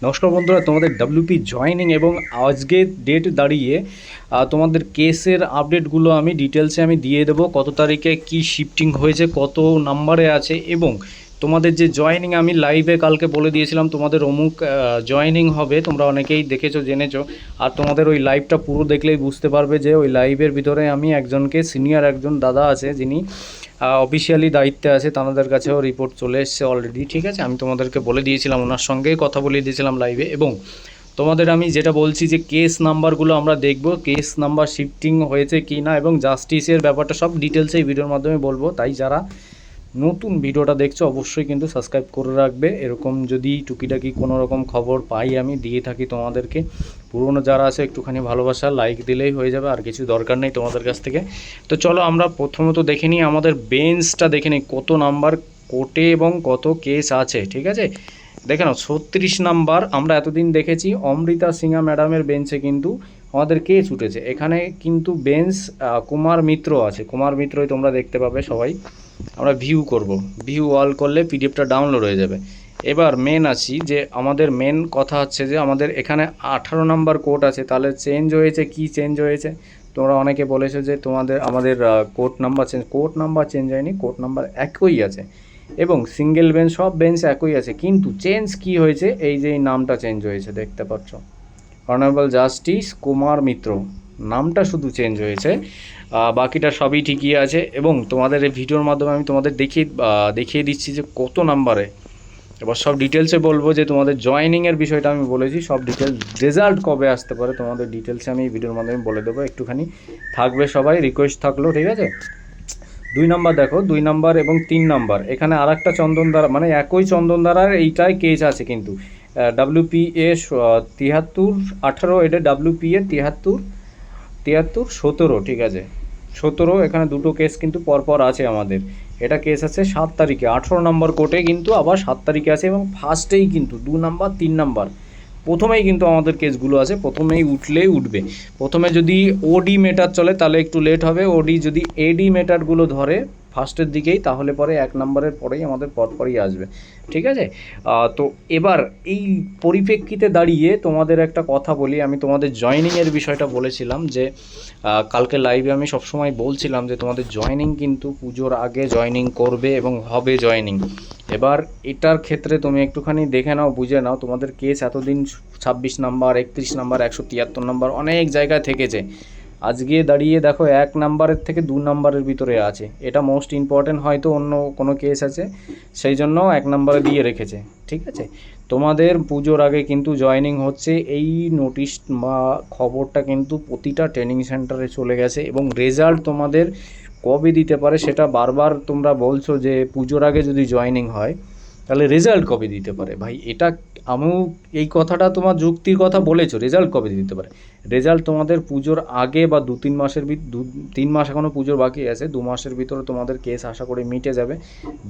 নমস্কার বন্ধুরা, তোমাদের ডাব্লিউপি জয়েনিং এবং আজকের ডেট দাঁড়িয়ে তোমাদের কেসের আপডেটগুলো আমি ডিটেলসে আমি দিয়ে দেবো। কত তারিখে কি শিফটিং হয়েছে, কত নাম্বারে আছে, এবং তোমাদের যে জয়েনিং আমি লাইভে কালকে বলে দিয়েছিলাম তোমাদের অমুক জয়েনিং হবে, তোমরা অনেকেই দেখেছো জেনেছো। আর তোমাদের ওই লাইভটা পুরো দেখলেই বুঝতে পারবে যে ওই লাইভের ভিতরে আমি একজনকে সিনিয়র একজন দাদা আছে যিনি অফিসিয়ালি দায়িত্বে আছে, তাদের কাছেও রিপোর্ট চলে এসছে অলরেডি। ঠিক আছে, আমি তোমাদেরকে বলে দিয়েছিলাম, ওনার সঙ্গেই কথা বলে দিয়েছিলাম লাইভে। এবং তোমাদের আমি যেটা বলছি যে কেস নাম্বারগুলো আমরা দেখব, কেস নাম্বার শিফটিং হয়েছে কি না, এবং জাস্টিসের ব্যাপারটা সব ডিটেলসে এই ভিডিওর মাধ্যমে বলবো। তাই যারা নতুন ভিডিওটা দেখছো অবশ্যই কিন্তু সাবস্ক্রাইব করে রাখবে। এরকম যদি টুকিটাকি কোনো রকম খবর পাই আমি দিয়ে থাকি তোমাদেরকে। পুরনো যারা আছে একটুখানি ভালোবাসা লাইক দিলেই হয়ে যাবে, আর কিছু দরকার নেই তোমাদের কাছ থেকে। তো চলো আমরা প্রথমত দেখে নিই আমাদের বেঞ্চটা, দেখে নিই কত নাম্বার কোর্টে এবং কত কেস আছে। ঠিক আছে, দেখে নাও 36 নাম্বার আমরা এতদিন দেখেছি অমৃতা সিংহা ম্যাডামের বেঞ্চে কিন্তু আমাদের কেস উঠেছে। এখানে কিন্তু বেঞ্চ কুমার মিত্র আছে, কুমার মিত্রই তোমরা দেখতে পাবে সবাই। আমরা ভিউ করব, ভিউ অল করলে পিডিএফটা ডাউনলোড হয়ে যাবে। এবার মেন আছি যে আমাদের মেন কথা হচ্ছে যে আমাদের এখানে 18 নাম্বার কোর্ট আছে, তাহলে চেঞ্জ হয়েছে, কি চেঞ্জ হয়েছে? তোমরা অনেকে বলেছো যে আমাদের কোর্ট নাম্বার চেঞ্জ হয়নি, কোর্ট নাম্বার একই আছে এবং সিঙ্গেল বেঞ্চ সব বেঞ্চ একই আছে, কিন্তু চেঞ্জ কি হয়েছে? এই যে এই নামটা চেঞ্জ হয়েছে, দেখতে পাচ্ছ, অনারেবল জাস্টিস কুমার মিত্র নামটা শুধু চেঞ্জ হয়েছে, বাকিটা সবই ঠিকই আছে। এবং তোমাদের এই ভিডিওর মাধ্যমে আমি তোমাদের দেখিয়ে দিচ্ছি যে কত নাম্বারে। এবার সব ডিটেলসে বলবো যে তোমাদের জয়েনিংয়ের বিষয়টা আমি বলেছি, সব ডিটেলস, রেজাল্ট কবে আসতে পারে তোমাদের ডিটেলসে আমি এই ভিডিওর মাধ্যমে বলে দেবো। একটুখানি থাকবে সবাই, রিকোয়েস্ট থাকলো, ঠিক আছে। 2 নাম্বার দেখো, 2 নাম্বার এবং 3 নাম্বার এখানে আর একটা চন্দনধারা, মানে একই চন্দনধারার এইটাই কেস আছে কিন্তু ডাব্লিউপিএ 73-18, এটা ডাব্লিউপিএ 73-17, ঠিক আছে 17। এখানে দুটো কেস কিন্তু পরপর আছে আমাদের। এটা কেস আছে 7 তারিখে 18 নম্বর কোর্টে, কিন্তু আবার 7 তারিখে আছে এবং ফার্স্টেই কিন্তু 2 নাম্বার 3 নাম্বার প্রথমেই কিন্তু আমাদের কেসগুলো আছে, প্রথমেই উঠলেই উঠবে। প্রথমে যদি ওডি মেটার চলে তাহলে একটু লেট হবে, ওডি যদি এডি মেটারগুলো ধরে ফার্স্টের দিকেই তাহলে পরে 1 নম্বরের পরেই আমাদের পরপরই আসবে, ঠিক আছে। তো এবার এই পরিপ্রেক্ষিতে দাঁড়িয়ে তোমাদের একটা কথা বলি, আমি তোমাদের জয়েনিংয়ের বিষয়টা বলেছিলাম যে কালকে লাইভে আমি সবসময় বলছিলাম যে তোমাদের জয়েনিং কিন্তু পুজোর আগে জয়েনিং করবে এবং হবে জয়েনিং। এবার এটার ক্ষেত্রে তুমি একটুখানি দেখে নাও, বুঝে নাও, তোমাদের কেস এতদিন 26 নাম্বার, 31 নাম্বার, 173 নাম্বার অনেক জায়গায় থেকেছে। আজকে দাঁড়িয়ে দেখো 1 নাম্বারের থেকে 2 নাম্বারের ভিতরে আছে। এটা মোস্ট ইম্পর্টেন্ট, হয়তো অন্য কোনো কেস আছে সেই জন্য 1 নাম্বারে দিয়ে রেখেছে, ঠিক আছে। তোমাদের পুজোর আগে কিন্তু জয়েনিং হচ্ছে, এই নোটিশ বা খবরটা কিন্তু প্রতিটা ট্রেনিং সেন্টারে চলে গেছে। এবং রেজাল্ট তোমাদের কবে দিতে পারে সেটা বারবার তোমরা বলছো যে পুজোর আগে যদি জয়েনিং হয় তাহলে রেজাল্ট কবে দিতে পারে। ভাই এটা আমিও এই কথাটা তোমার যুক্তির কথা বলেছো, রেজাল্ট কবে দিতে পারে? রেজাল্ট তোমাদের পুজোর আগে বা 2-3 মাসের 3 মাস এখনও পুজোর বাকি আছে, 2 মাসের ভিতরে তোমাদের কেস আশা করে মিটে যাবে।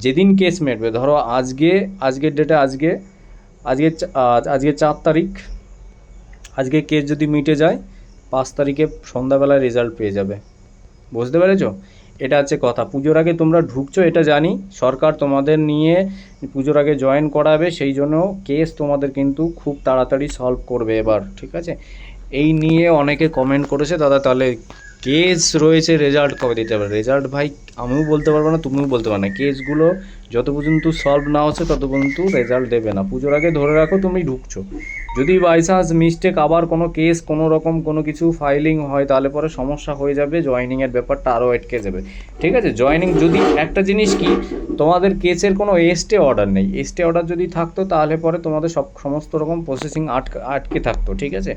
যেদিন কেস মিটবে, ধরো আজকের ডেটে আজকে 4 তারিখ, আজকে কেস যদি মিটে যায় 5 তারিখে সন্ধ্যাবেলায় রেজাল্ট পেয়ে যাবে, বুঝতে পেরেছো? এটা হচ্ছে কথা। পুজোর আগে তোমরা ঢুকছো এটা জানি, সরকার তোমাদের নিয়ে পুজোর আগে জয়েন করাবে, সেই জন্য কেস তোমাদের কিন্তু খুব তাড়াতাড়ি সলভ করবে এবার, ঠিক আছে। এই নিয়ে অনেকে কমেন্ট করেছে, দাদা তাহলে কেস রয়েছে রেজাল্ট কবে দিতে পারে? রেজাল্ট ভাই আমিও বলতে পারবো না, তুমিও বলতে পারো না, কেসগুলো যত পর্যন্ত সলভ না হচ্ছে তত পর্যন্ত রেজাল্ট দেবে না। পুজোর আগে ধরে রাখো তুমি ঢুকছো, যদি বাইচান্স মিস্টেক আবার কোনো কেস কোনো রকম কোনো কিছু ফাইলিং হয় তাহলে পরে সমস্যা হয়ে যাবে, জয়েনিংয়ের ব্যাপারটা আরও আটকে যাবে, ঠিক আছে। জয়েনিং যদি একটা জিনিস কি, তোমাদের কেসের কোনো স্টে অর্ডার নেই, স্টে অর্ডার যদি থাকতো তাহলে পরে তোমাদের সমস্ত রকম প্রসেসিং আটকে থাকতো, ঠিক আছে।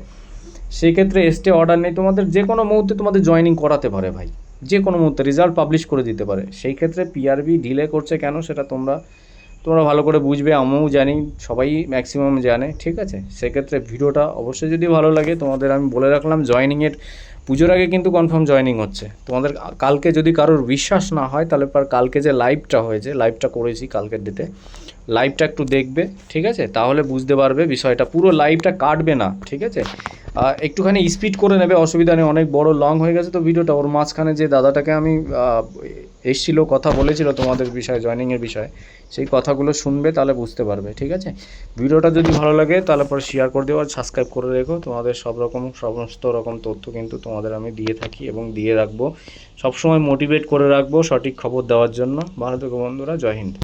সেক্ষেত্রে স্টে অর্ডার নেই, তোমাদের যে কোনো মুহূর্তে তোমাদের জয়েনিং করাতে পারে ভাই, যে কোনো মুহূর্তে রেজাল্ট পাবলিশ করে দিতে পারে। সেই ক্ষেত্রে পিআরবি ডিলে করছে কেন সেটা তোমরা ভালো করে বুঝবে, আমিও জানি, সবাই ম্যাক্সিমাম জানে, ঠিক আছে। সেক্ষেত্রে ভিডিওটা অবশ্যই যদি ভালো লাগে, তোমাদের আমি বলে রাখলাম জয়েনিংয়ের পুজোর আগে কিন্তু কনফার্ম জয়েনিং হচ্ছে তোমাদের। কালকে যদি কারোর বিশ্বাস না হয় তাহলে কালকে যে লাইভটা করেছি কালকের ডেটে, লাইভটা একটু দেখবে, ঠিক আছে, তাহলে বুঝতে পারবে বিষয়টা। পুরো লাইভটা কাটবে না, ঠিক আছে, একটুখানি স্পিড করে নেবে, অসুবিধা নেই। অনেক বড় লং হয়ে গেছে তো ভিডিওটা, ওর মাঝখানে যে দাদাটাকে আমি এসেছিলো, কথা বলেছিল তোমাদের বিষয়ে, জয়েনিংয়ের বিষয়ে, সেই কথাগুলো শুনবে, তাহলে বুঝতে পারবে। ঠিক আছে, ভিডিওটা যদি ভালো লাগে তাহলে পরে শেয়ার করে দিও আর সাবস্ক্রাইব করে রেখো। তোমাদের সমস্ত রকম তথ্য কিন্তু তোমাদের আমি দিয়ে থাকি এবং দিয়ে রাখবো, সবসময় মোটিভেট করে রাখবো সঠিক খবর দেওয়ার জন্য। ভালো থেকো বন্ধুরা, জয় হিন্দ।